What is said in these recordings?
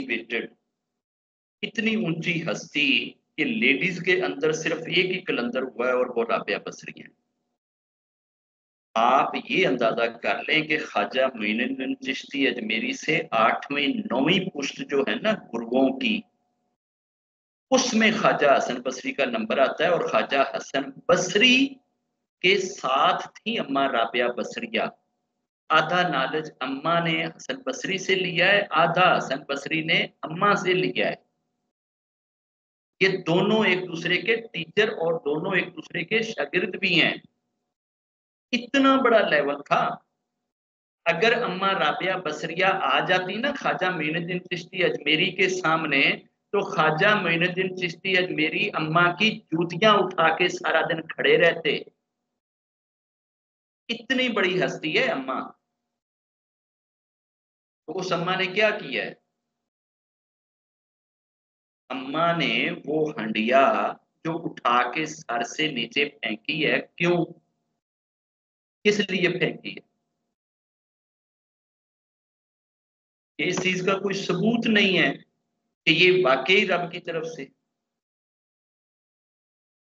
Elevated, इतनी ऊंची हस्ती कि लेडीज के अंदर सिर्फ एक ही कलंदर हुआ है और वो राबिया बसरी है। आप ये अंदाजा कर लें कि ख्वाजा मोइनुद्दीन चिश्ती अजमेरी से 8वीं 9वीं पुश्त जो है ना गुरुओं की, उसमें ख्वाजा हसन बसरी का नंबर आता है। और ख्वाजा हसन बसरी के साथ थी अम्मा राबिया बसरिया। आधा नॉलेज अम्मा ने हसन बसरी से लिया है, आधा हसन बसरी ने अम्मा से लिया है। ये दोनों एक दूसरे के टीचर और दोनों एक दूसरे के शागिर्द भी हैं। इतना बड़ा लेवल था। अगर अम्मा राबिया बसरिया आ जाती ना ख्वाजा मोइनुद्दीन चिश्ती अजमेरी के सामने, तो ख्वाजा मोइनुद्दीन चिश्ती अजमेरी अम्मा की जूतियां उठा के सारा दिन खड़े रहते। इतनी बड़ी हस्ती है अम्मा। तो उस अम्मा ने क्या किया है? अम्मा ने वो हंडिया जो उठा के सर से नीचे फेंकी है, क्यों, किस लिए फेंकी है? इस चीज का कोई सबूत नहीं है कि ये वाकई रब की तरफ से।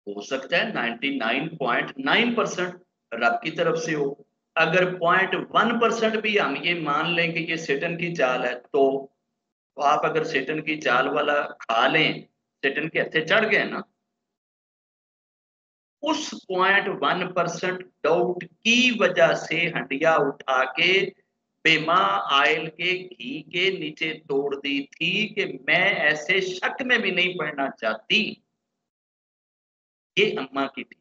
हो सकता है 99.9% रब की तरफ से हो। अगर 0.1% भी हम ये मान लें कि ये सेटन की चाल है, तो आप अगर सेटन की चाल वाला खा लें, सेटन के हत्थे चढ़ गए ना। उस 0.1% डाउट की वजह से हंडिया उठा के बेमा आयल के घी के नीचे तोड़ दी थी कि मैं ऐसे शक में भी नहीं पड़ना चाहती। ये अम्मा की थी।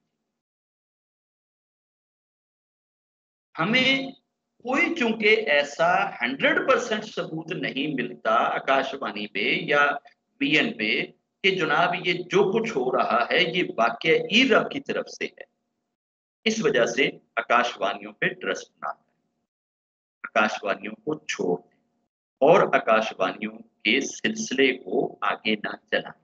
हमें कोई चूंकि ऐसा 100% सबूत नहीं मिलता आकाशवाणी पे या बीएन पे कि जनाब ये जो कुछ हो रहा है ये वाकई ही रब की तरफ से है, इस वजह से आकाशवाणियों पे ट्रस्ट ना करें, आकाशवाणियों को छोड़ दें और आकाशवाणियों के सिलसिले को आगे ना चलाएं।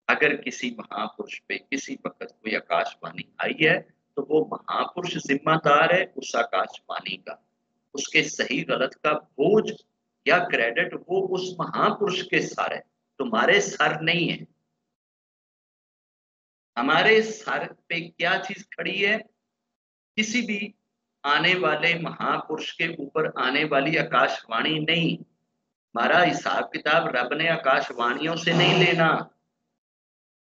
अगर किसी महापुरुष पे किसी वक्त कोई आकाशवाणी आई है, तो वो महापुरुष जिम्मेदार है उस आकाशवाणी का। उसके सही गलत का बोझ या क्रेडिट वो उस महापुरुष के सर है, तुम्हारे सर नहीं है। हमारे सर पे क्या चीज खड़ी है? किसी भी आने वाले महापुरुष के ऊपर आने वाली आकाशवाणी नहीं। हमारा हिसाब किताब रब ने आकाशवाणियों से नहीं लेना।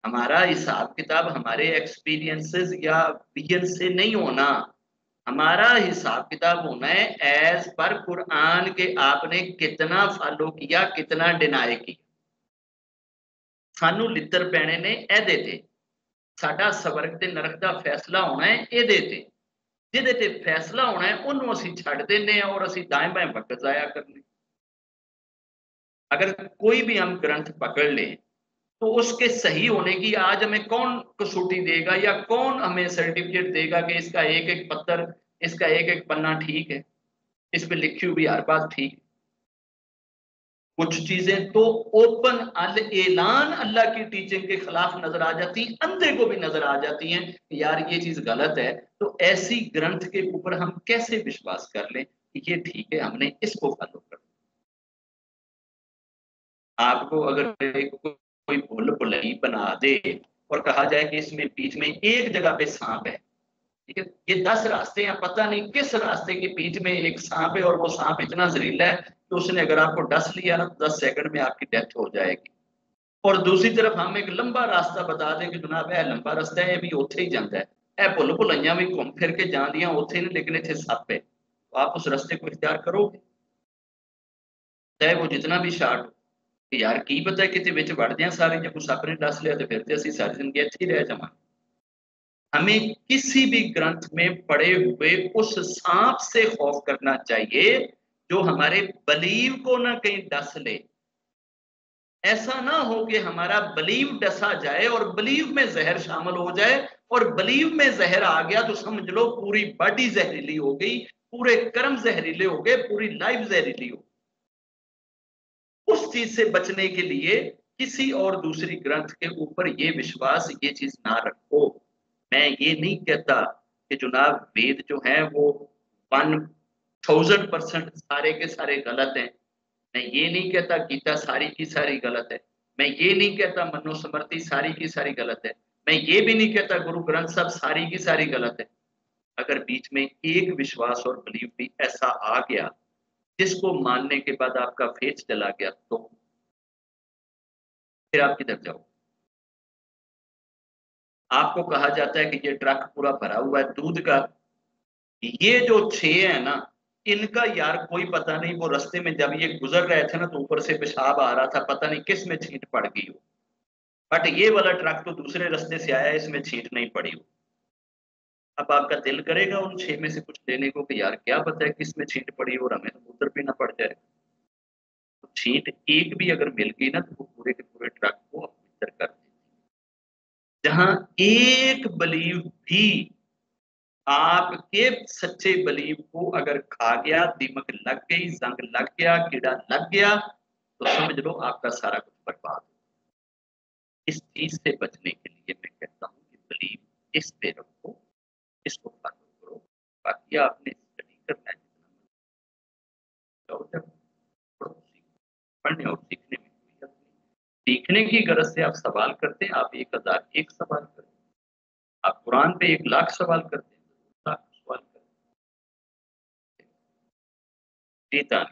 हमारा हिसाब किताब हमारे एक्सपीरियंसेस या विजन से नहीं होना। हमारा हिसाब किताब होना है एज पर कुरान के आपने कितना फॉलो किया, कितना डिनाई किया। सानू लित्र पैने ने एदे ते, साडा स्वर्ग ते नरक दा फैसला होना है एदे ते। जिहदे ते फैसला होना है उन्होंने असीं छड्ड देने और असीं दाएं बाएं वक्त जाया करने। अगर कोई भी हम ग्रंथ पकड़ लें, तो उसके सही होने की आज हमें कौन कसौटी देगा या कौन हमें सर्टिफिकेट देगा कि इसका एक एक पत्थर, इसका एक एक पन्ना ठीक है, इस पे लिखी हुई हर बात ठीक। कुछ चीजें तो ओपन अल ऐलान अल्लाह की टीचिंग के खिलाफ नजर आ जाती, अंधे को भी नजर आ जाती हैं कि यार ये चीज गलत है। तो ऐसी ग्रंथ के ऊपर हम कैसे विश्वास कर लें कि ये ठीक है, हमने इसको फॉलो कर। आपको अगर एक कोई भूल भुलई बना दे और कहा जाए कि इसमें बीच में एक जगह पे सांप है, ठीक है, ये 10 रास्ते हैं, पता नहीं किस रास्ते के बीच में एक सांप है और वो सांप इतना जहरीला है कि उसने अगर आपको डस लिया ना तो 10 सेकंड में आपकी डेथ हो जाएगी। और दूसरी तरफ हम एक लंबा रास्ता बता दें कि जनाब यह लंबा रास्ता है, ये भी उत्थे ही जाता है, यह भुल भुलइयां भी घूम फिर के जांदियां उत्थे नहीं, लेकिन इत्थे सप है, तो आप उस रास्ते को इख्तियार करोगे, चाहे वो जितना भी शार्ट हो। यार की पता किते विच वड़ जाए सारे, जब कुछ सप ने दस लिया तो फिर असं सारी जिंदगी इत्थे ही रह जावांगे। हमें किसी भी ग्रंथ में पड़े हुए उस सांप से खौफ करना चाहिए जो हमारे बलीव को ना कहीं डस ले। ऐसा ना हो कि हमारा बलीव डसा जाए और बलीव में जहर शामिल हो जाए, और बलीव में जहर आ गया तो समझ लो पूरी बॉडी जहरीली हो गई, पूरे कर्म जहरीले हो गए, पूरी लाइफ जहरीली हो। उस चीज से बचने के लिए किसी और दूसरी ग्रंथ के ऊपर ये विश्वास, ये चीज ना रखो। मैं ये नहीं कहता कि जनाब वेद जो है वो 1000% सारे के सारे गलत हैं। मैं ये नहीं कहता गीता सारी की सारी गलत है, मैं ये नहीं कहता मनुस्मृति सारी की सारी गलत है, मैं ये भी नहीं कहता गुरु ग्रंथ साहब सारी की सारी गलत है। अगर बीच में एक विश्वास और बिलीव भी ऐसा आ गया जिसको मानने के बाद आपका फेथ चला गया, तो फिर आप किधर जाओ? आपको कहा जाता है कि ये ट्रक पूरा भरा हुआ है दूध का, ये जो 6 है ना, इनका यार कोई पता नहीं, वो रास्ते में जब ये गुजर रहे थे ना तो ऊपर से पेशाब आ रहा था, पता नहीं किस में छींट पड़ गई हो, बट ये वाला ट्रक तो दूसरे रास्ते से आया, इसमें छींट नहीं पड़ी हो। अब आपका दिल करेगा उन 6 में से कुछ लेने को कि यार क्या पता है किस में छींट पड़ी हो और हमें तो मूत्र पीना पड़ जाए। तो छींट एक भी अगर मिल गई ना तो वो पूरे के पूरे ट्रक को अपवित्र कर देती। जहां एक बलीव भी आपके सच्चे बलीव को अगर खा गया, दीमक लग गई, जंग लग गया, कीड़ा लग गया, तो समझ लो आपका सारा कुछ बर्बाद हो। इस चीज से बचने के लिए मैं कहता हूँ कि बलीव इस पे रखो, इसको फॉलो करो। बाकी आपने स्टडी करना है जितना, पढ़ो, पढ़ने और सीखने में कोई हद नहीं। सीखने की गरज से आप सवाल करते हैं, आप 1001 सवाल करते हैं, आप कुरान पे 1,00,000 सवाल करते हैं, 1,00,000 सवाल करते हैं।